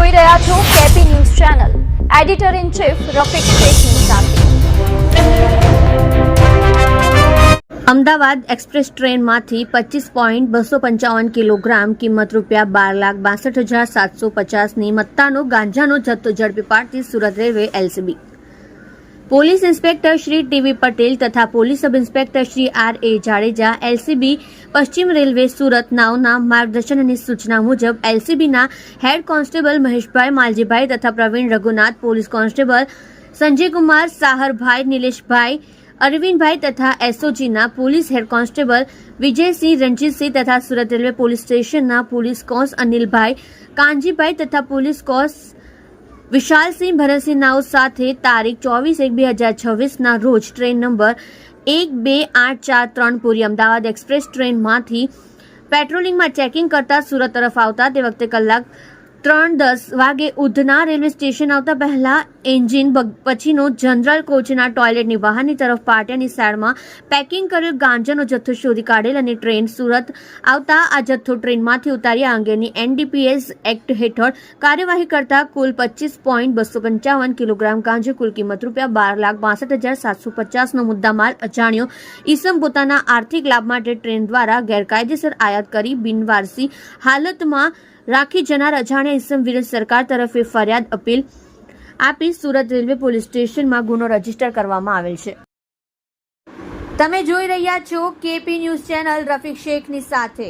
જોઈ રહ્યા છો KP news channel. Editor in chief Rafiq શેખની સાથે. અમદાવાદ એક્સપ્રેસ ટ્રેનમાંથી 25.255 કિલોગ્રામ કિંમત ₹12,62,750ની મત્તાનો ગાંજાનો જથ્થો ઝડપી પાડતી Surat railway LCB. Police inspector Shri T V Patel તથા police sub inspector Shri R A. Jadeja LCB પશ્ચિમ રેલવે સુરત નાવના માર્ગદર્શન અને સૂચના મુજબ એલસીબીના હેડ કોન્સ્ટેબલ મહેશભાઈ માલજીભાઈ તથા પ્રવીણ રઘુનાથ, પોલીસ કોન્સ્ટેબલ સંજયકુમાર, સાહરભાઈ, નિલેશભાઈ, અરવિંદભાઈ તથા એસઓજીના police head constable Vijaysinh, Ranjitsinh તથા સુરત રેલવે પોલીસ સ્ટેશનના પોલીસ કોન્સ અનિલભાઈ, કાનજીભાઈ તથા પોલીસ કોન્સ વિશાલસિંહ, ભરતસિંહ નાવ સાથે તારીખ 24/1/2026ના રોજ train number 12843 Puri Ahmedabad express ટ્રેનમાંથી પેટ્રોલિંગમાં ચેકિંગ કરતા સુરત તરફ આવતા તે વખતે કલાક 3:10 વાગે ઉધના રેલવે સ્ટેશન આવતા પહેલા એન્જિન પછીનો જનરલ કોચના ટોયલેટની બહારની તરફ પાટિયાની સાઈડમાં પેકિંગ કરેલ ગાંજાનો જથ્થો શોધી કાઢેલ અને ટ્રેન સુરત આવતા આ જથ્થો ટ્રેનમાંથી ઉતાર્યા અંગેની એનડીપીએસ એક્ટ હેઠળ કાર્યવાહી કરતા કુલ 25.255 કિલોગ્રામ ગાંજો, કુલ કિંમત ₹12,62,750નો મુદ્દામાલ અજાણ્યો ઈસમ પોતાના આર્થિક લાભ માટે ટ્રેન દ્વારા ગેરકાયદેસર આયાત કરી બિનવારસી હાલતમાં રાખી જનાર અજાણ્યા ઈસમ વિરુદ્ધ સરકાર તરફે ફરિયાદ અપીલ આપી સુરત રેલવે પોલીસ સ્ટેશનમાં ગુનો રજીસ્ટર કરવામાં આવેલ છે. તમે જોઈ રહ્યા છો કેપી ન્યૂઝ ચેનલ રફીક શેખની સાથે.